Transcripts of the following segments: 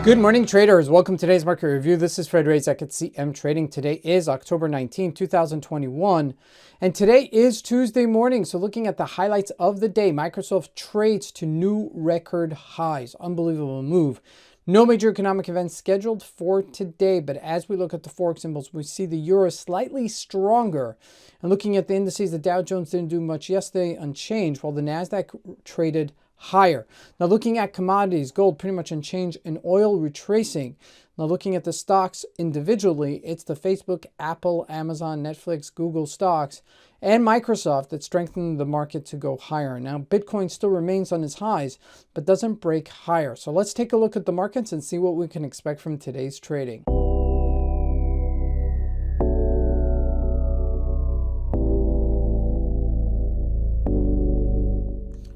Good morning, traders. Welcome to today's market review. This is Fred Razak at CMTrading. Today is October 19, 2021, and today is Tuesday morning. So looking at the highlights of the day, Microsoft trades to new record highs. Unbelievable move. No major economic events scheduled for today, but as we look at the Forex symbols, we see the euro slightly stronger. And looking at the indices, the Dow Jones didn't do much yesterday, unchanged, while the NASDAQ traded higher. Now looking at commodities, gold pretty much unchanged and oil retracing. Now looking at the stocks individually, it's the Facebook, Apple, Amazon, Netflix, Google stocks, and Microsoft that strengthened the market to go higher. Now Bitcoin still remains on its highs, but doesn't break higher. So let's take a look at the markets and see what we can expect from today's trading.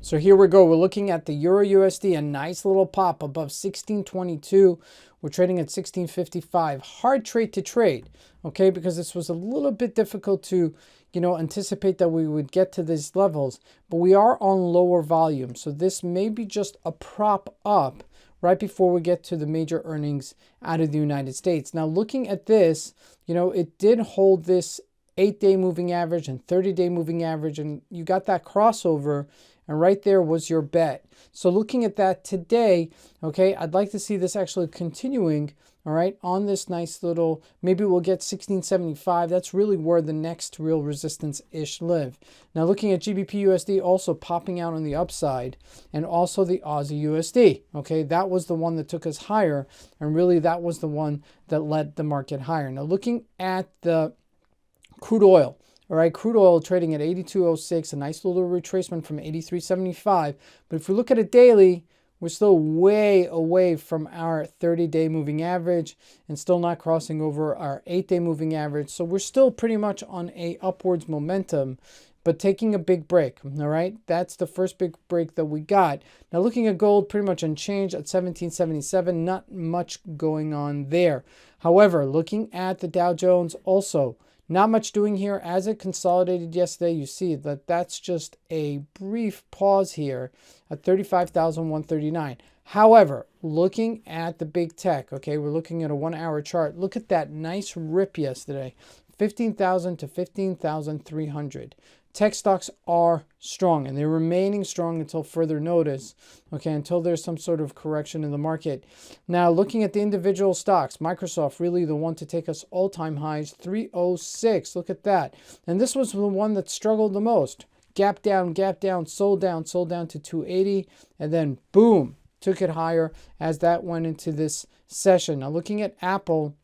So here we go. We're looking at the Euro USD, a nice little pop above 1622. We're trading at 1655. Hard trade to trade, okay, because this was a little bit difficult to, anticipate that we would get to these levels, but we are on lower volume. So this may be just a prop up right before we get to the major earnings out of the United States. Now looking at this, it did hold this 8-day moving average and 30-day moving average, and you got that crossover, and right there was your bet. So looking at that today, okay, I'd like to see this actually continuing, all right, on this nice little, maybe we'll get 1675. That's really where the next real resistance-ish live. Now looking at GBP USD also popping out on the upside, and also the Aussie USD, okay, that was the one that took us higher, and really that was the one that led the market higher. Now looking at the crude oil. All right, crude oil trading at 82.06, a nice little retracement from 83.75. But if we look at it daily, we're still way away from our 30-day moving average and still not crossing over our 8-day moving average. So we're still pretty much on a upwards momentum, but taking a big break. All right, that's the first big break that we got. Now looking at gold, pretty much unchanged at 1777, not much going on there. However, looking at the Dow Jones also, not much doing here. As it consolidated yesterday, you see that that's just a brief pause here at 35,139. However, looking at the big tech, okay, we're looking at a 1-hour chart. Look at that nice rip yesterday, 15,000 to 15,300. Tech stocks are strong, and they're remaining strong until further notice, okay, until there's some sort of correction in the market. Now, looking at the individual stocks, Microsoft really the one to take us all-time highs, 306. Look at that. And this was the one that struggled the most. Gap down, sold down to 280, and then boom, took it higher as that went into this session. Now, looking at Apple,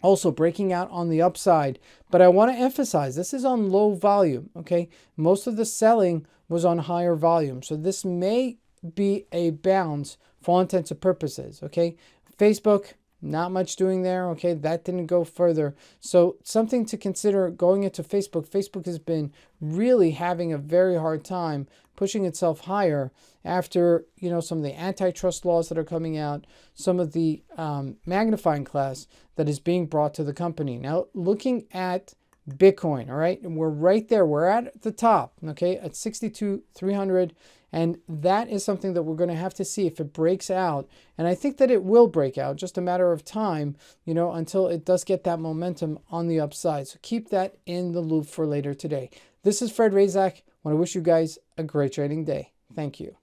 also breaking out on the upside, but I want to emphasize this is on low volume, okay? Most of the selling was on higher volume, so this may be a bounce for all intents and purposes, okay? Facebook, not much doing there, okay? That didn't go further. So something to consider going into Facebook. Facebook has been really having a very hard time pushing itself higher after, some of the antitrust laws that are coming out, some of the magnifying glass that is being brought to the company. Now, looking at Bitcoin, all right, and we're right there. We're at the top, okay, at 62,300. And that is something that we're going to have to see if it breaks out. And I think that it will break out, just a matter of time, until it does get that momentum on the upside. So keep that in the loop for later today. This is Fred Razak. I want to wish you guys a great trading day. Thank you.